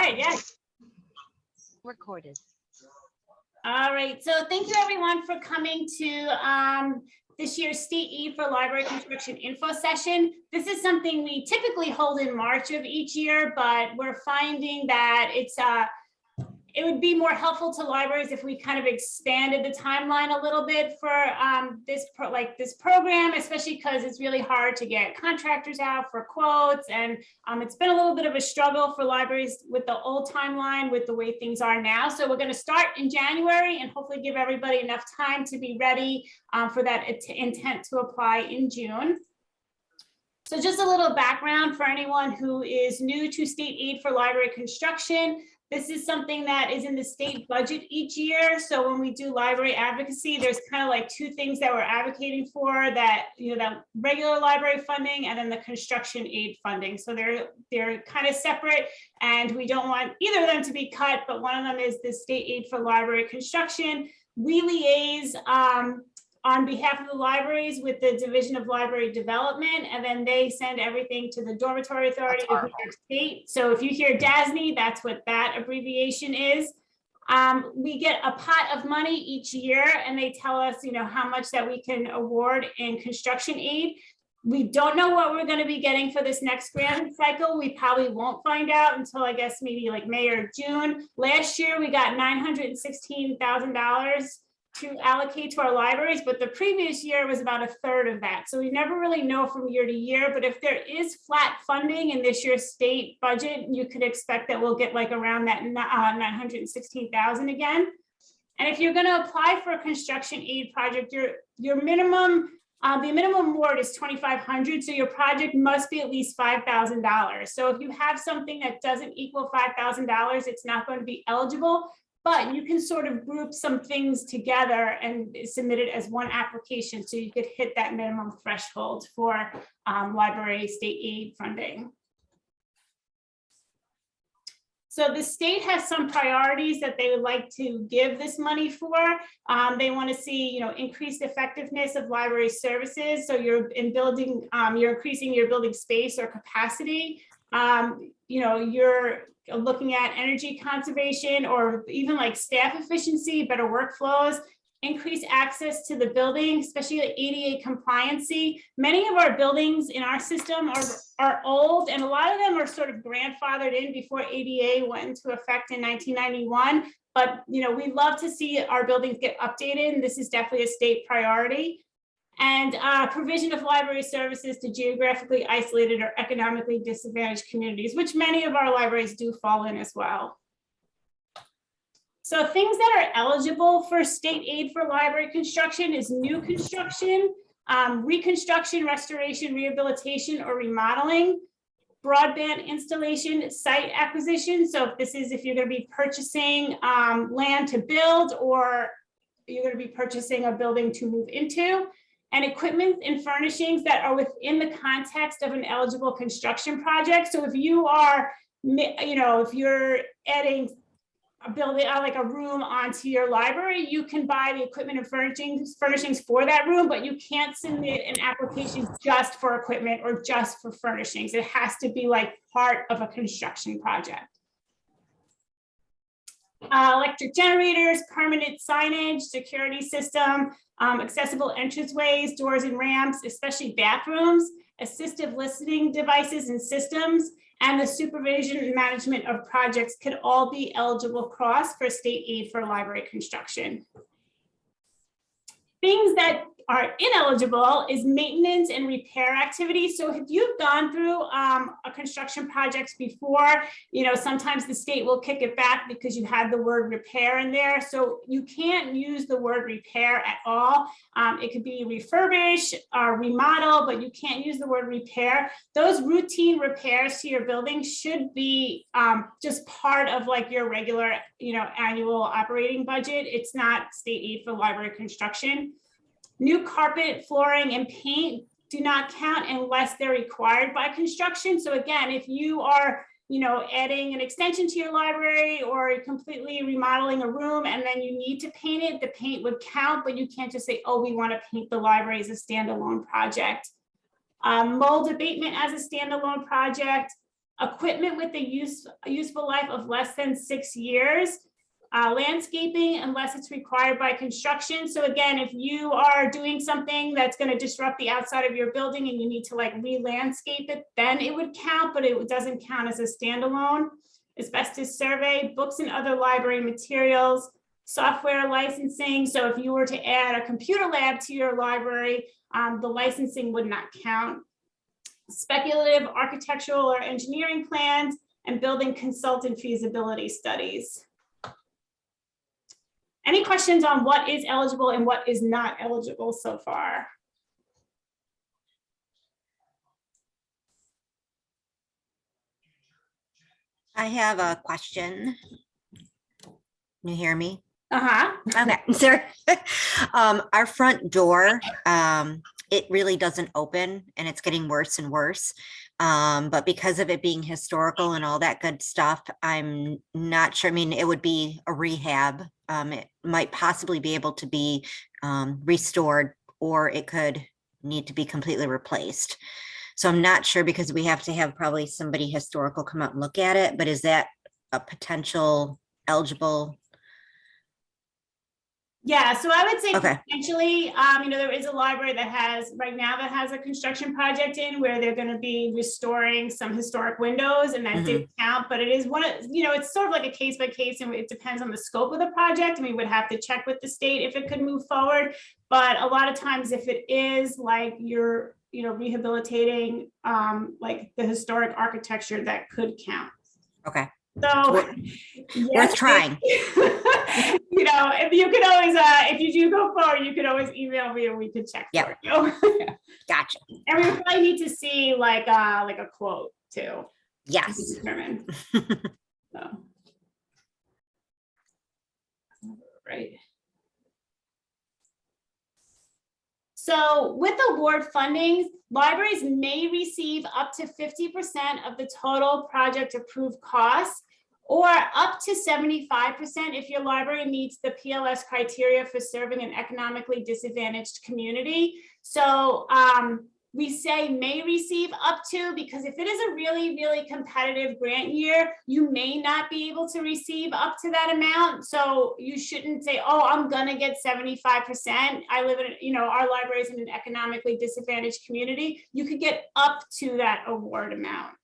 right, yes. Recorded. All right, so thank you everyone for coming to this year's State Aid for Library Construction Info Session. This is something we typically hold in March of each year, but we're finding that it would be more helpful to libraries if we kind of expanded the timeline a little bit for this program, especially because it's really hard to get contractors out for quotes, and it's been a little bit of a struggle for libraries with the old timeline with the way things are now. So we're going to start in January and hopefully give everybody enough time to be ready for that intent to apply in June. So just a little background for anyone who is new to State Aid for Library Construction. This is something that is in the state budget each year. So when we do library advocacy, there's kind of like two things that we're advocating for, that, you know, that regular library funding and then the construction aid funding. So they're kind of separate, and we don't want either of them to be cut, but one of them is the State Aid for Library Construction. We liaise on behalf of the libraries with the Division of Library Development, and then they send everything to the Dormitory Authority of New York State. So if you hear DASNY, that's what that abbreviation is. We get a pot of money each year, and they tell us, you know, how much that we can award in construction aid. We don't know what we're going to be getting for this next grant cycle. We probably won't find out until, I guess, maybe like May or June. Last year, we got $916,000 to allocate to our libraries, but the previous year was about a third of that. So we never really know from year to year, but if there is flat funding in this year's state budget, you could expect that we'll get like around that 916,000 again. And if you're going to apply for a construction aid project, your minimum, the minimum award is $2,500. So your project must be at least $5,000. So if you have something that doesn't equal $5,000, it's not going to be eligible. But you can sort of group some things together and submit it as one application, so you could hit that minimum threshold for library state aid funding. So the state has some priorities that they would like to give this money for. They want to see, you know, increased effectiveness of library services. So you're increasing your building space or capacity. You know, you're looking at energy conservation, or even like staff efficiency, better workflows, increased access to the building, especially like ADA compliancy. Many of our buildings in our system are old, and a lot of them are sort of grandfathered in before ADA went into effect in 1991. But, you know, we love to see our buildings get updated, and this is definitely a state priority. And provision of library services to geographically isolated or economically disadvantaged communities, which many of our libraries do fall in as well. So things that are eligible for state aid for library construction is new construction, reconstruction, restoration, rehabilitation, or remodeling, broadband installation, site acquisition. So if you're going to be purchasing land to build, or you're going to be purchasing a building to move into, and equipment and furnishings that are within the context of an eligible construction project. So if you are, you know, if you're adding a building, like a room onto your library, you can buy the equipment and furnishings for that room, but you can't submit an application just for equipment or just for furnishings. It has to be like part of a construction project. Electric generators, permanent signage, security system, accessible entranceways, doors and ramps, especially bathrooms, assistive listening devices and systems, and the supervision and management of projects could all be eligible for state aid for library construction. Things that are ineligible is maintenance and repair activities. So if you've gone through a construction project before, you know, sometimes the state will kick it back because you had the word repair in there. So you can't use the word repair at all. It could be refurbish or remodel, but you can't use the word repair. Those routine repairs to your building should be just part of like your regular, you know, annual operating budget. It's not state aid for library construction. New carpet, flooring, and paint do not count unless they're required by construction. So again, if you are, you know, adding an extension to your library or completely remodeling a room and then you need to paint it, the paint would count, but you can't just say, oh, we want to paint the library as a standalone project. Mold abatement as a standalone project, equipment with a useful life of less than 6 years, landscaping unless it's required by construction. So again, if you are doing something that's going to disrupt the outside of your building and you need to like re-landscape it, then it would count, but it doesn't count as a standalone. Asbestos survey, books and other library materials, software licensing. So if you were to add a computer lab to your library, the licensing would not count. Speculative architectural or engineering plans and building consultant feasibility studies. Any questions on what is eligible and what is not eligible so far? I have a question. Can you hear me? Uh-huh. Okay, sorry. Our front door, it really doesn't open and it's getting worse and worse. But because of it being historical and all that good stuff, I'm not sure. I mean, it would be a rehab. It might possibly be able to be restored, or it could need to be completely replaced. So I'm not sure, because we have to have probably somebody historical come out and look at it, but is that a potential eligible? Yeah, so I would say Okay. potentially, there is a library that has right now that has a construction project in where they're going to be restoring some historic windows, and that did count, but it is one of, it's sort of like a case by case, and it depends on the scope of the project, and we would have to check with the state if it could move forward. But a lot of times if it is like you're, rehabilitating like the historic architecture, that could count. Okay. So Worth trying. If you could always, if you do go forward, you could always email me and we could check for you. Gotcha. And we would probably need to see like a quote too. Yes. To determine. So. Right. So with award funding, libraries may receive up to 50% of the total project approved costs, or up to 75% if your library meets the PLS criteria for serving an economically disadvantaged community. So we say may receive up to, because if it is a really, really competitive grant year, you may not be able to receive up to that amount. So you shouldn't say, oh, I'm gonna get 75%. I live in, our library is in an economically disadvantaged community. You could get up to that award amount.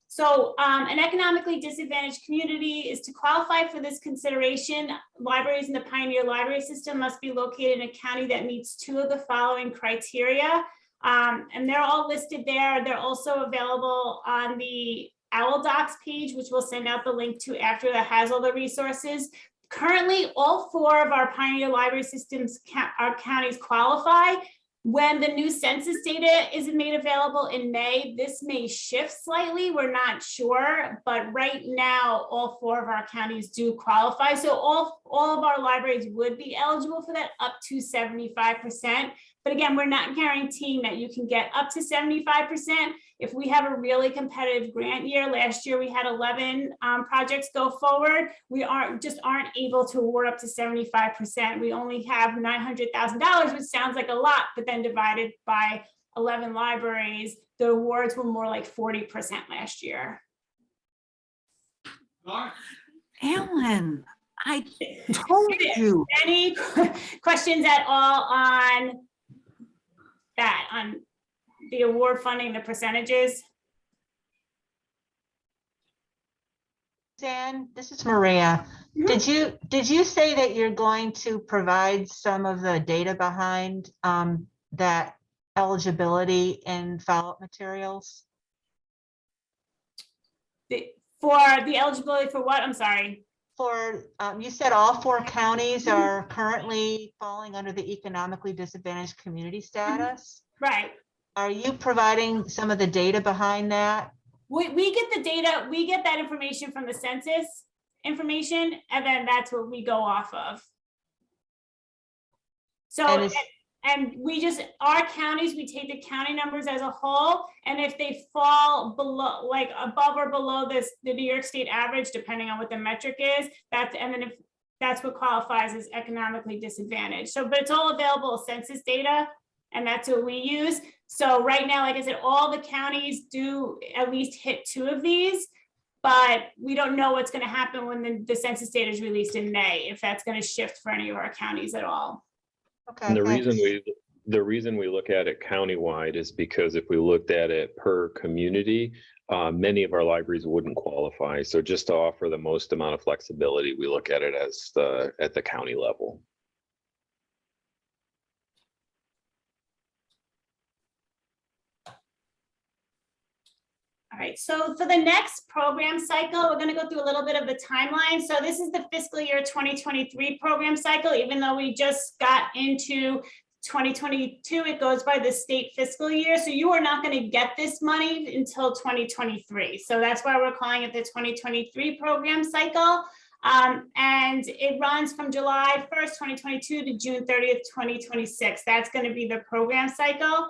So an economically disadvantaged community is to qualify for this consideration. Libraries in the Pioneer Library System must be located in a county that meets 2 of the following criteria. And they're all listed there. They're also available on the OWL Docs page, which we'll send out the link to after, that has all the resources. Currently, all 4 of our Pioneer Library Systems our counties qualify. When the new census data is made available in May, this may shift slightly. We're not sure, but right now, all 4 of our counties do qualify. So all of our libraries would be eligible for that up to 75%. But again, we're not guaranteeing that you can get up to 75%. If we have a really competitive grant year, last year we had 11 projects go forward, we aren't able to award up to 75%. We only have $900,000, which sounds like a lot, but then divided by 11 libraries, the awards were more like 40% last year. Ellen, I told you. Any questions at all on that, on the award funding, the percentages? Suzanne, this is Maria. Did you say that you're going to provide some of the data behind that eligibility in follow-up materials? For the eligibility for what? I'm sorry. For you said all 4 counties are currently falling under the economically disadvantaged community status. Right. Are you providing some of the data behind that? We get the data, we get that information from the census information, and then that's what we go off of. So, and we just, our counties, we take the county numbers as a whole, and if they fall below, like above or below the New York State average, depending on what the metric is, and then if that's what qualifies as economically disadvantaged. So, but it's all available census data, and that's what we use. So right now, like I said, all the counties do at least hit 2 of these, but we don't know what's going to happen when the census data is released in May, if that's going to shift for any of our counties at all. Okay. And thanks. the reason we look at it countywide is because if we looked at it per community, many of our libraries wouldn't qualify. So just to offer the most amount of flexibility, we look at it as at the county level. All right, so for the next program cycle, we're going to go through a little bit of the timeline. So this is the fiscal year 2023 program cycle. Even though we just got into 2022, it goes by the state fiscal year. So you are not going to get this money until 2023. So that's why we're calling it the 2023 program cycle. And it runs from July 1st, 2022 to June 30th, 2026. That's going to be the program cycle.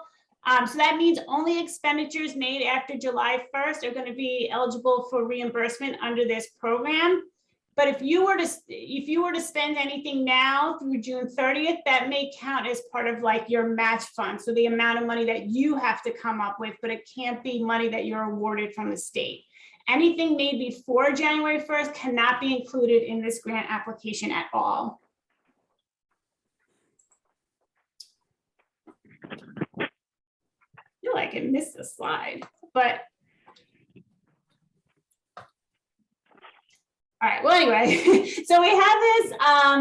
So that means only expenditures made after July 1st are going to be eligible for reimbursement under this program. But if you were to spend anything now through June 30th, that may count as part of like your match fund. So the amount of money that you have to come up with, but it can't be money that you're awarded from the state. Anything made before January 1st cannot be included in this grant application at all. I feel like I missed a slide, but all right, well, anyway, so we have this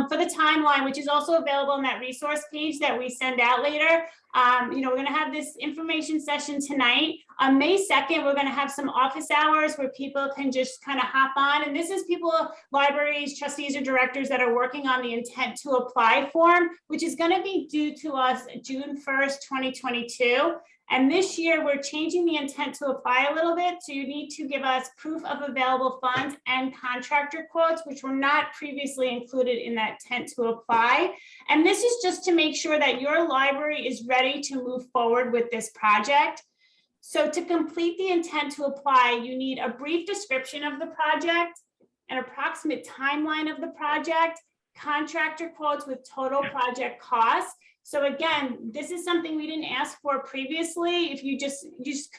for the timeline, which is also available on that resource page that we send out later. We're going to have this information session tonight. On May 2nd, we're going to have some office hours where people can just kind of hop on. And this is people, libraries, trustees, or directors that are working on the intent to apply form, which is going to be due to us June 1st, 2022. And this year, we're changing the intent to apply a little bit. So you need to give us proof of available funds and contractor quotes, which were not previously included in that intent to apply. And this is just to make sure that your library is ready to move forward with this project. So to complete the intent to apply, you need a brief description of the project, an approximate timeline of the project, contractor quotes with total project costs. So again, this is something we didn't ask for previously. If you just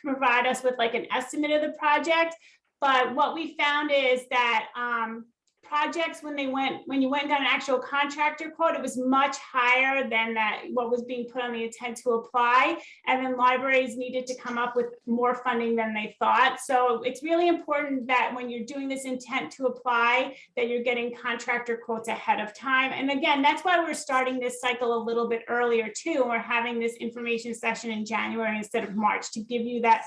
provide us with like an estimate of the project. But what we found is that projects, when you went down an actual contractor quote, it was much higher than what was being put on the intent to apply. And then libraries needed to come up with more funding than they thought. So it's really important that when you're doing this intent to apply, that you're getting contractor quotes ahead of time. And again, that's why we're starting this cycle a little bit earlier too. We're having this information session in January instead of March to give you that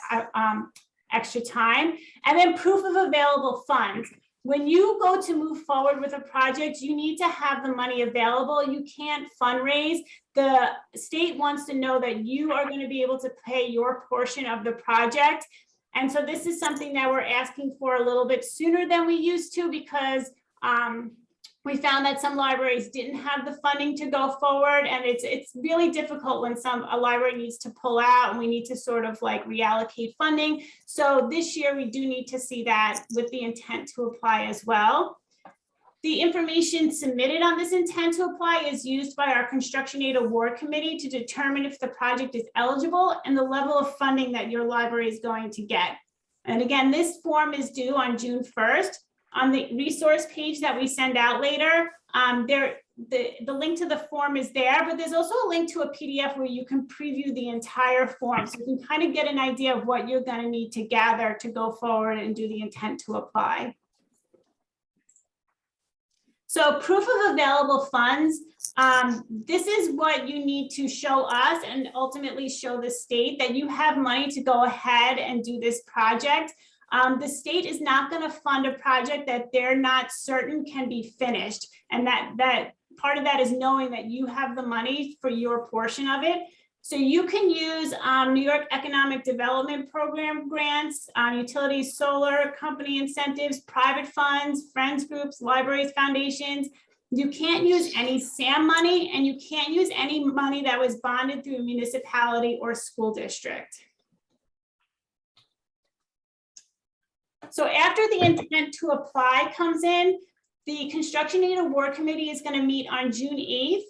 extra time. And then proof of available funds. When you go to move forward with a project, you need to have the money available. You can't fundraise. The state wants to know that you are going to be able to pay your portion of the project. And so this is something that we're asking for a little bit sooner than we used to, because we found that some libraries didn't have the funding to go forward, and it's really difficult when a library needs to pull out and we need to sort of like reallocate funding. So this year we do need to see that with the intent to apply as well. The information submitted on this intent to apply is used by our Construction Aid Award Committee to determine if the project is eligible and the level of funding that your library is going to get. And again, this form is due on June 1st. On the resource page that we send out later, the link to the form is there, but there's also a link to a PDF where you can preview the entire form. So you can kind of get an idea of what you're going to need to gather to go forward and do the intent to apply. So proof of available funds, this is what you need to show us and ultimately show the state that you have money to go ahead and do this project. The state is not going to fund a project that they're not certain can be finished. And that part of that is knowing that you have the money for your portion of it. So you can use New York Economic Development Program grants, utilities, solar company incentives, private funds, friends groups, libraries, foundations. You can't use any SAM money, and you can't use any money that was bonded through a municipality or school district. So after the intent to apply comes in, the Construction Aid Award Committee is going to meet on June 8th.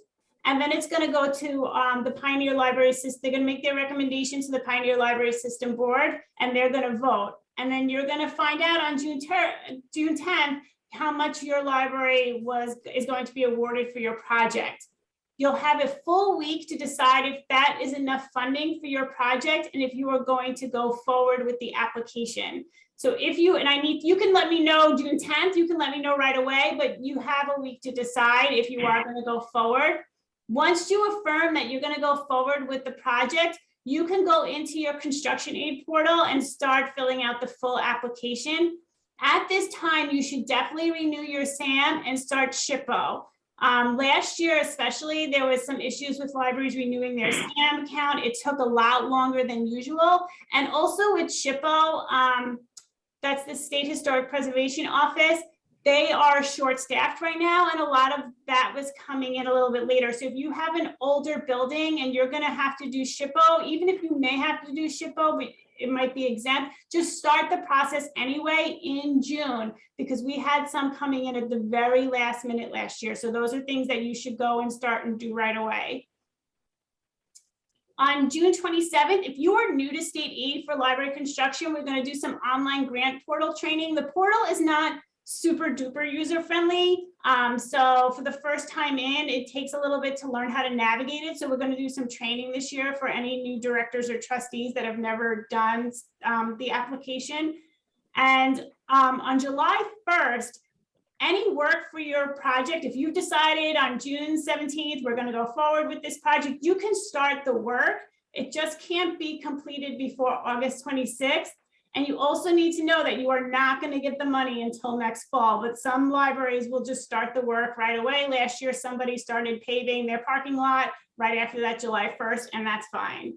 And then it's going to go to the Pioneer Library System. They're going to make their recommendation to the Pioneer Library System Board, and they're going to vote. And then you're going to find out on June 10th how much your library is going to be awarded for your project. You'll have a full week to decide if that is enough funding for your project and if you are going to go forward with the application. So if you, you can let me know June 10th, you can let me know right away, but you have a week to decide if you are going to go forward. Once you affirm that you're going to go forward with the project, you can go into your construction aid portal and start filling out the full application. At this time, you should definitely renew your SAM and start SHPO. Last year, especially, there was some issues with libraries renewing their SAM account. It took a lot longer than usual. And also with SHPO, that's the State Historic Preservation Office. They are short-staffed right now, and a lot of that was coming in a little bit later. So if you have an older building and you're going to have to do SHPO, even if you may have to do SHPO, but it might be exempt, just start the process anyway in June, because we had some coming in at the very last minute last year. So those are things that you should go and start and do right away. On June 27th, if you are new to state aid for library construction, we're going to do some online grant portal training. The portal is not super duper user friendly. So for the first time in, it takes a little bit to learn how to navigate it. So we're going to do some training this year for any new directors or trustees that have never done the application. And on July 1st, any work for your project, if you've decided on June 17th, we're going to go forward with this project, you can start the work. It just can't be completed before August 26th. And you also need to know that you are not going to get the money until next fall, but some libraries will just start the work right away. Last year, somebody started paving their parking lot right after that July 1st, and that's fine.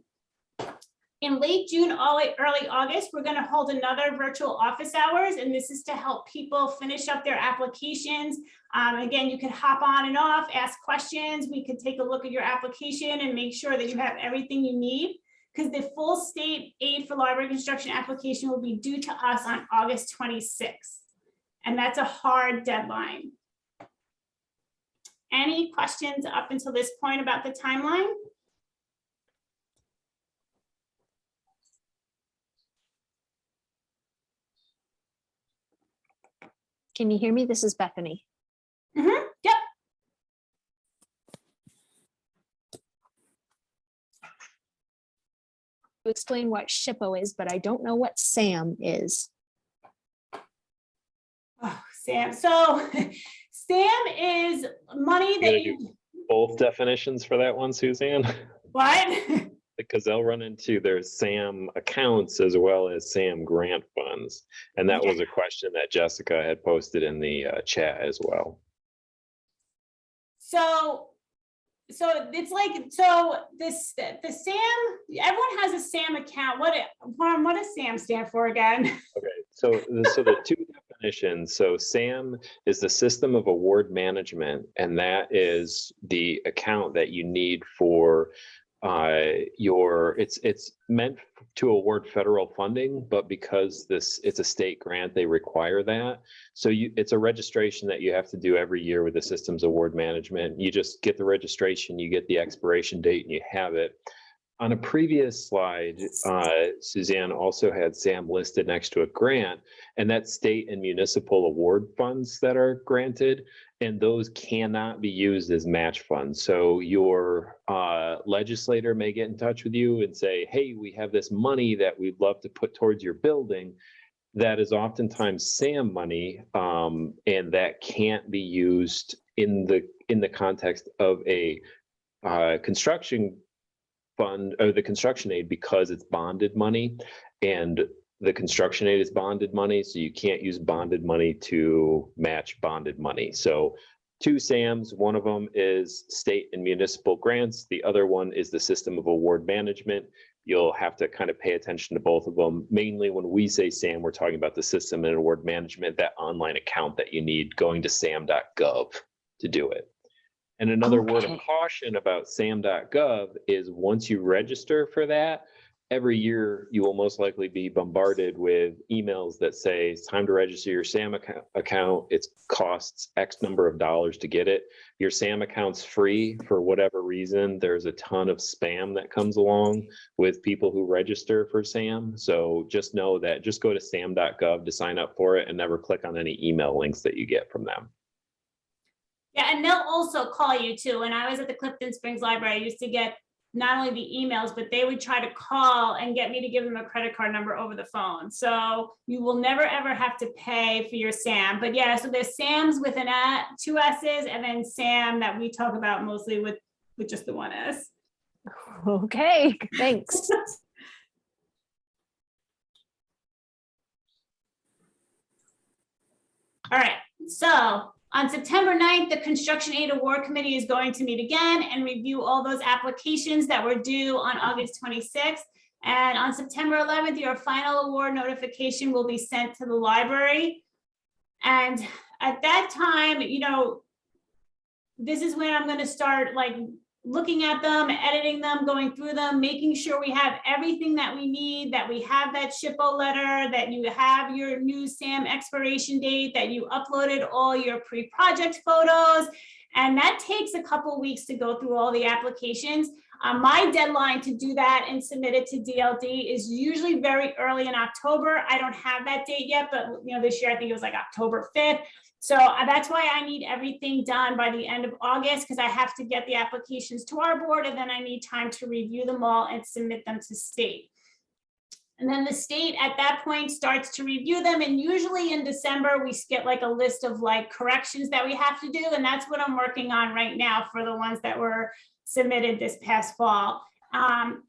In late June, early August, we're going to hold another virtual office hours, and this is to help people finish up their applications. Again, you can hop on and off, ask questions. We could take a look at your application and make sure that you have everything you need, because the full state aid for library construction application will be due to us on August 26th. And that's a hard deadline. Any questions up until this point about the timeline? Can you hear me? This is Bethany. Mm-hmm. Yep. To explain what SHPO is, but I don't know what SAM is. Oh, Sam. So SAM is money that you. Both definitions for that one, Suzanne, What? because they'll run into their SAM accounts as well as SAM grant funds. And that was a question that Jessica had posted in the chat as well. So it's like, so the SAM, everyone has a SAM account. What does SAM stand for again? Okay, so the two definitions. So SAM is the system of award management, and that is the account that you need for it's meant to award federal funding, but because it's a state grant, they require that. So it's a registration that you have to do every year with the systems award management. You just get the registration, you get the expiration date, and you have it. On a previous slide, Suzanne also had SAM listed next to a grant, and that's state and municipal award funds that are granted, and those cannot be used as match funds. So your legislator may get in touch with you and say, hey, we have this money that we'd love to put towards your building. That is oftentimes SAM money, and that can't be used in the context of a construction fund or the construction aid, because it's bonded money, and the construction aid is bonded money, so you can't use bonded money to match bonded money. So two SAMs, one of them is state and municipal grants, the other one is the system of award management. You'll have to kind of pay attention to both of them. Mainly when we say SAM, we're talking about the system and award management, that online account that you need, going to sam.gov to do it. And another word of caution about sam.gov is once you register for that, every year you will most likely be bombarded with emails that say it's time to register your SAM account. It costs X number of dollars to get it. Your SAM account's free for whatever reason. There's a ton of spam that comes along with people who register for SAM. So just know that, just go to sam.gov to sign up for it and never click on any email links that you get from them. Yeah, and they'll also call you too. When I was at the Clifton Springs Library, I used to get not only the emails, but they would try to call and get me to give them a credit card number over the phone. So you will never, ever have to pay for your SAM. But yeah, so there's SAMs with two S's, and then SAM that we talk about mostly with just the one S. Okay, thanks. All right, so on September 9th, the Construction Aid Award Committee is going to meet again and review all those applications that were due on August 26th. And on September 11th, your final award notification will be sent to the library. And at that time, you know, this is when I'm going to start like looking at them, editing them, going through them, making sure we have everything that we need, that we have that SHPO letter, that you have your new SAM expiration date, that you uploaded all your pre-project photos. And that takes a couple weeks to go through all the applications. My deadline to do that and submit it to DLD is usually very early in October. I don't have that date yet, but you know, this year I think it was like October 5th. So that's why I need everything done by the end of August, because I have to get the applications to our board, and then I need time to review them all and submit them to state. And then the state at that point starts to review them. And usually in December, we get like a list of like corrections that we have to do. And that's what I'm working on right now for the ones that were submitted this past fall.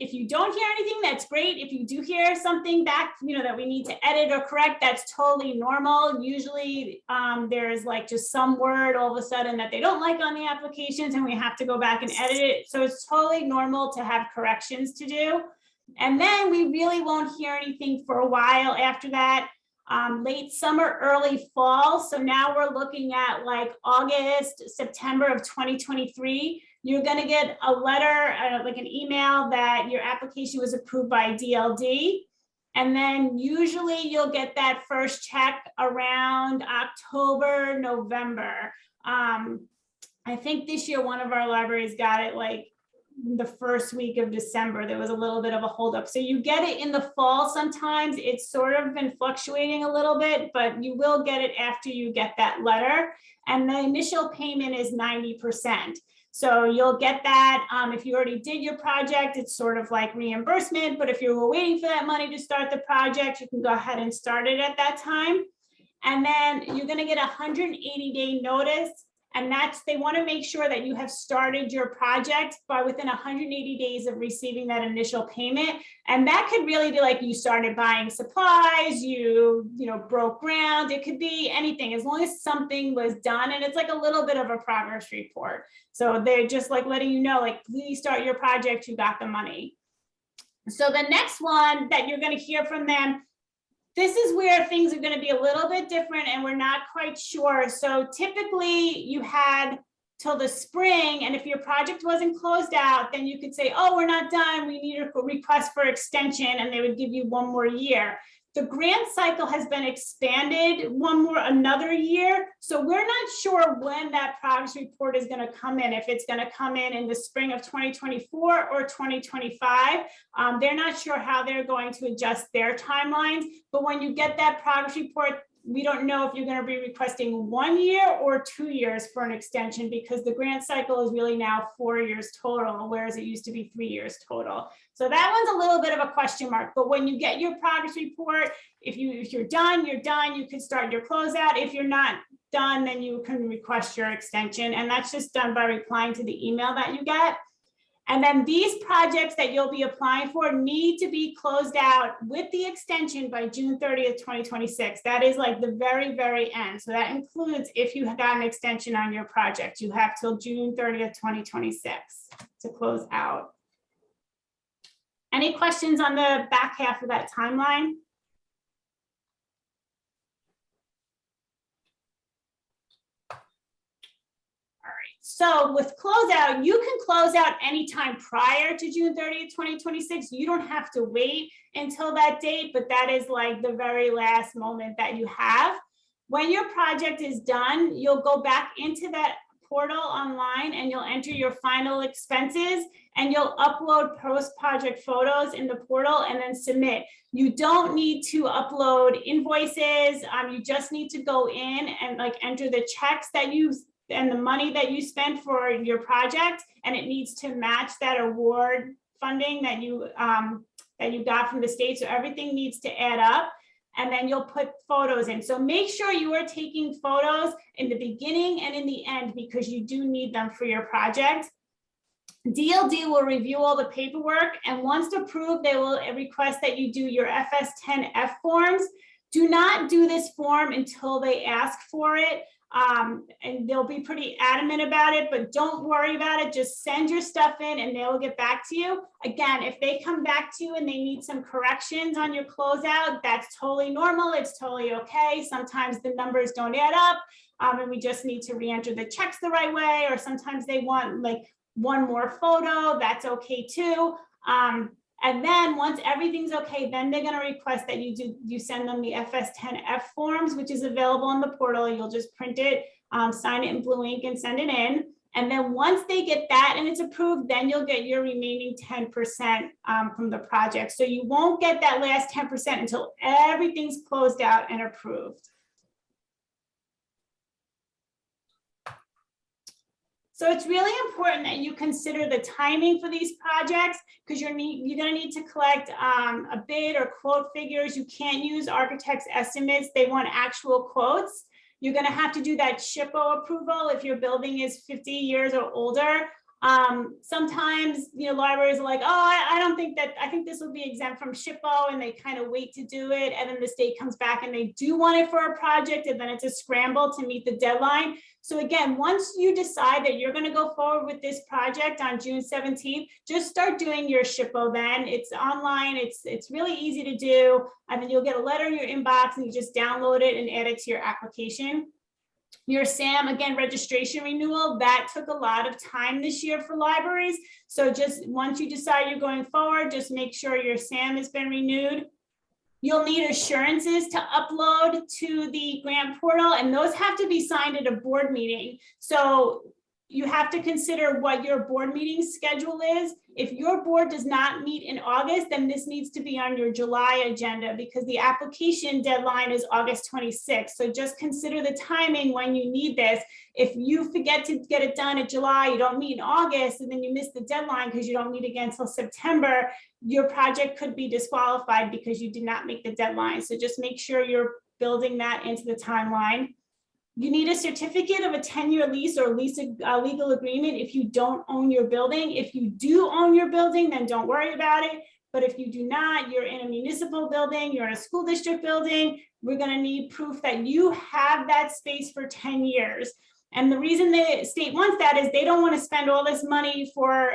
If you don't hear anything, that's great. If you do hear something back, you know, that we need to edit or correct, that's totally normal. Usually there's like just some word all of a sudden that they don't like on the applications and we have to go back and edit it. So it's totally normal to have corrections to do. And then we really won't hear anything for a while after that. Late summer, early fall. So now we're looking at like August, September of 2023. You're going to get a letter, like an email that your application was approved by DLD. And then usually you'll get that first check around October, November. I think this year one of our libraries got it like the first week of December. There was a little bit of a holdup. So you get it in the fall sometimes. It's sort of been fluctuating a little bit, but you will get it after you get that letter. And the initial payment is 90%. So you'll get that. If you already did your project, it's sort of like reimbursement. But if you were waiting for that money to start the project, you can go ahead and start it at that time. And then you're going to get a 180-day notice. And that's, they want to make sure that you have started your project by within 180 days of receiving that initial payment. And that could really be like you started buying supplies, you broke ground. It could be anything, as long as something was done. And it's like a little bit of a progress report. So they're just like letting you know, like, please start your project, you got the money. So the next one that you're going to hear from them, this is where things are going to be a little bit different and we're not quite sure. So typically you had till the spring, and if your project wasn't closed out, then you could say, oh, we're not done, we need a request for extension, and they would give you one more year. The grant cycle has been expanded another year. So we're not sure when that progress report is going to come in, if it's going to come in the spring of 2024 or 2025. They're not sure how they're going to adjust their timelines. But when you get that progress report, we don't know if you're going to be requesting 1 year or 2 years for an extension, because the grant cycle is really now 4 years total, whereas it used to be 3 years total. So that one's a little bit of a question mark. But when you get your progress report, if you're done, you're done. You can start your closeout. If you're not done, then you can request your extension. And that's just done by replying to the email that you get. And then these projects that you'll be applying for need to be closed out with the extension by June 30th, 2026. That is like the very, very end. So that includes if you got an extension on your project, you have till June 30th, 2026 to close out. Any questions on the back half of that timeline? All right. So with closeout, you can close out anytime prior to June 30th, 2026. You don't have to wait until that date, but that is like the very last moment that you have. When your project is done, you'll go back into that portal online and you'll enter your final expenses and you'll upload post-project photos in the portal and then submit. You don't need to upload invoices. You just need to go in and like enter the checks that you and the money that you spent for your project, and it needs to match that award funding that you got from the state. So everything needs to add up, and then you'll put photos in. So make sure you are taking photos in the beginning and in the end, because you do need them for your project. DLD will review all the paperwork, and once approved, they will request that you do your FS10F forms. Do not do this form until they ask for it. And they'll be pretty adamant about it, but don't worry about it. Just send your stuff in and they'll get back to you. Again, if they come back to you and they need some corrections on your closeout, that's totally normal. It's totally okay. Sometimes the numbers don't add up, and we just need to re-enter the checks the right way, or sometimes they want like one more photo. That's okay too. And then once everything's okay, then they're going to request that you send them the FS10F forms, which is available on the portal. You'll just print it, sign it in blue ink and send it in. And then once they get that and it's approved, then you'll get your remaining 10% from the project. So you won't get that last 10% until everything's closed out and approved. So it's really important that you consider the timing for these projects, because you're going to need to collect a bid or quote figures. You can't use architects' estimates. They want actual quotes. You're going to have to do that SHPO approval if your building is 50 years or older. Sometimes, libraries are like, oh, I don't think that, I think this will be exempt from SHPO, and they kind of wait to do it. And then the state comes back and they do want it for a project, and then it's a scramble to meet the deadline. So again, once you decide that you're going to go forward with this project on June 17th, just start doing your SHPO then. It's online. It's really easy to do. And then you'll get a letter in your inbox and you just download it and add it to your application. Your SAM, again, registration renewal, that took a lot of time this year for libraries. So just once you decide you're going forward, just make sure your SAM has been renewed. You'll need assurances to upload to the grant portal, and those have to be signed at a board meeting. So you have to consider what your board meeting schedule is. If your board does not meet in August, then this needs to be on your July agenda, because the application deadline is August 26th. So just consider the timing when you need this. If you forget to get it done in July, you don't meet in August, and then you miss the deadline because you don't meet again until September, your project could be disqualified because you did not make the deadline. So just make sure you're building that into the timeline. You need a certificate of a 10-year lease or lease legal agreement if you don't own your building. If you do own your building, then don't worry about it. But if you do not, you're in a municipal building, you're in a school district building, we're going to need proof that you have that space for 10 years. And the reason the state wants that is they don't want to spend all this money for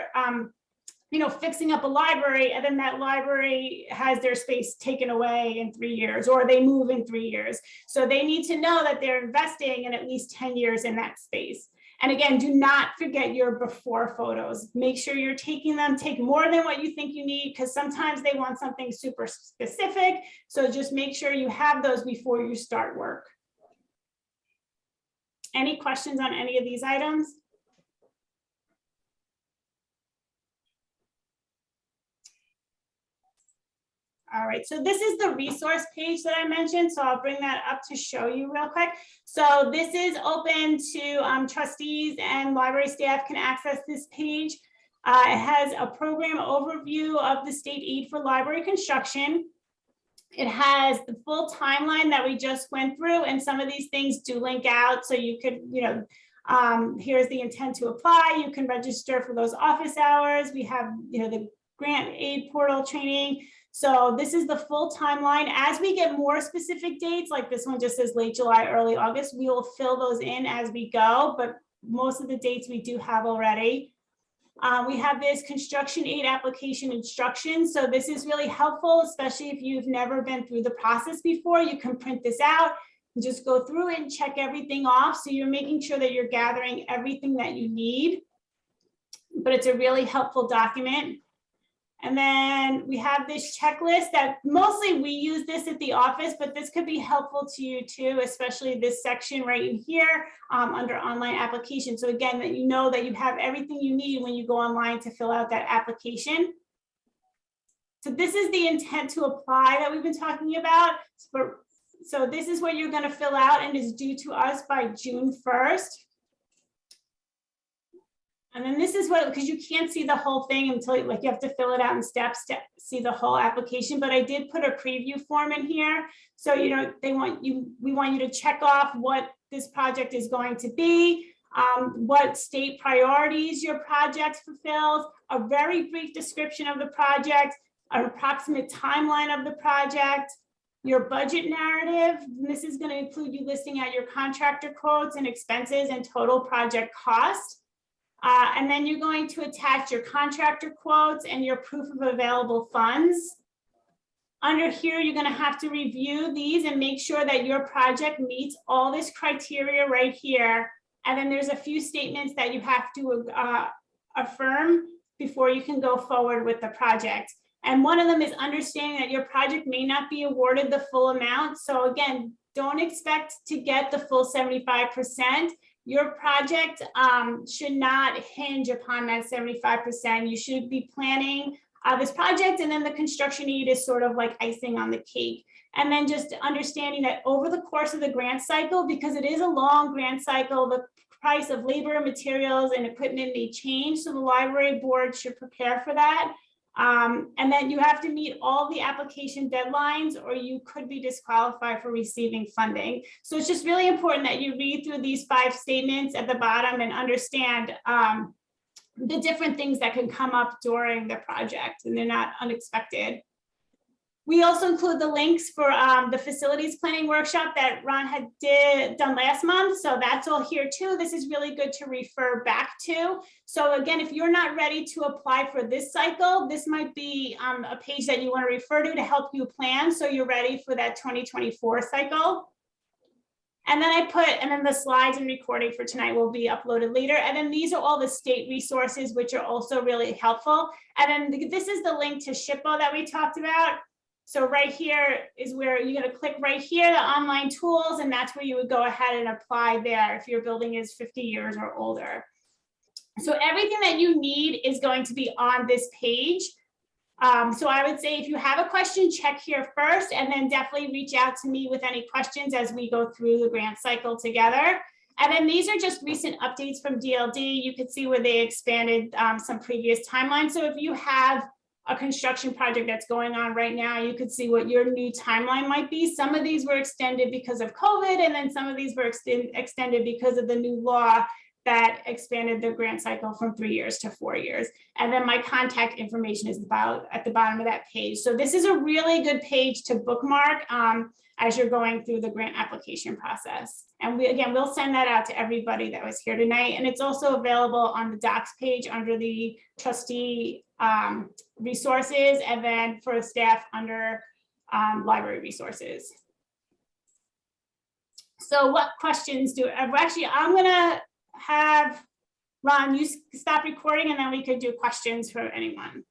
fixing up a library, and then that library has their space taken away in 3 years, or they move in 3 years. So they need to know that they're investing in at least 10 years in that space. And again, do not forget your before photos. Make sure you're taking them, take more than what you think you need, because sometimes they want something super specific. So just make sure you have those before you start work. Any questions on any of these items? All right, so this is the resource page that I mentioned. So I'll bring that up to show you real quick. So this is open to trustees, and library staff can access this page. It has a program overview of the state aid for library construction. It has the full timeline that we just went through, and some of these things do link out. So you could, here's the intent to apply. You can register for those office hours. We have, the grant aid portal training. So this is the full timeline. As we get more specific dates, like this one just says late July, early August, we will fill those in as we go, but most of the dates we do have already. We have this construction aid application instructions. So this is really helpful, especially if you've never been through the process before. You can print this out. Just go through it and check everything off. So you're making sure that you're gathering everything that you need. But it's a really helpful document. And then we have this checklist that mostly we use this at the office, but this could be helpful to you too, especially this section right in here under online application. So again, that you know that you have everything you need when you go online to fill out that application. So this is the intent to apply that we've been talking about. So this is what you're going to fill out and is due to us by June 1st. And then this is what, because you can't see the whole thing until you have to fill it out in steps to see the whole application. But I did put a preview form in here. So, we want you to check off what this project is going to be, what state priorities your project fulfills, a very brief description of the project, an approximate timeline of the project, your budget narrative. This is going to include you listing out your contractor quotes and expenses and total project cost. And then you're going to attach your contractor quotes and your proof of available funds. Under here, you're going to have to review these and make sure that your project meets all this criteria right here. And then there's a few statements that you have to affirm before you can go forward with the project. And one of them is understanding that your project may not be awarded the full amount. So again, don't expect to get the full 75%. Your project should not hinge upon that 75%. You should be planning this project, and then the construction need is sort of like icing on the cake. And then just understanding that over the course of the grant cycle, because it is a long grant cycle, the price of labor, materials, and equipment may change. So the library board should prepare for that. And then you have to meet all the application deadlines or you could be disqualified for receiving funding. So it's just really important that you read through these 5 statements at the bottom and understand the different things that can come up during the project, and they're not unexpected. We also include the links for the facilities planning workshop that Ron had done last month. So that's all here too. This is really good to refer back to. So again, if you're not ready to apply for this cycle, this might be a page that you want to refer to help you plan so you're ready for that 2024 cycle. And then and then the slides and recording for tonight will be uploaded later. And then these are all the state resources, which are also really helpful. And then this is the link to SHPO that we talked about. So right here is where you're going to click right here, the online tools, and that's where you would go ahead and apply there if your building is 50 years or older. So everything that you need is going to be on this page. So I would say if you have a question, check here first, and then definitely reach out to me with any questions as we go through the grant cycle together. And then these are just recent updates from DLD. You can see where they expanded some previous timelines. So if you have a construction project that's going on right now, you could see what your new timeline might be. Some of these were extended because of COVID, and then some of these were extended because of the new law that expanded the grant cycle from 3 years to 4 years. And then my contact information is at the bottom of that page. So this is a really good page to bookmark as you're going through the grant application process. And we'll send that out to everybody that was here tonight. And it's also available on the docs page under the trustee resources, and then for staff under library resources. So what questions I'm gonna have Ron, you stop recording and then we could do questions for anyone.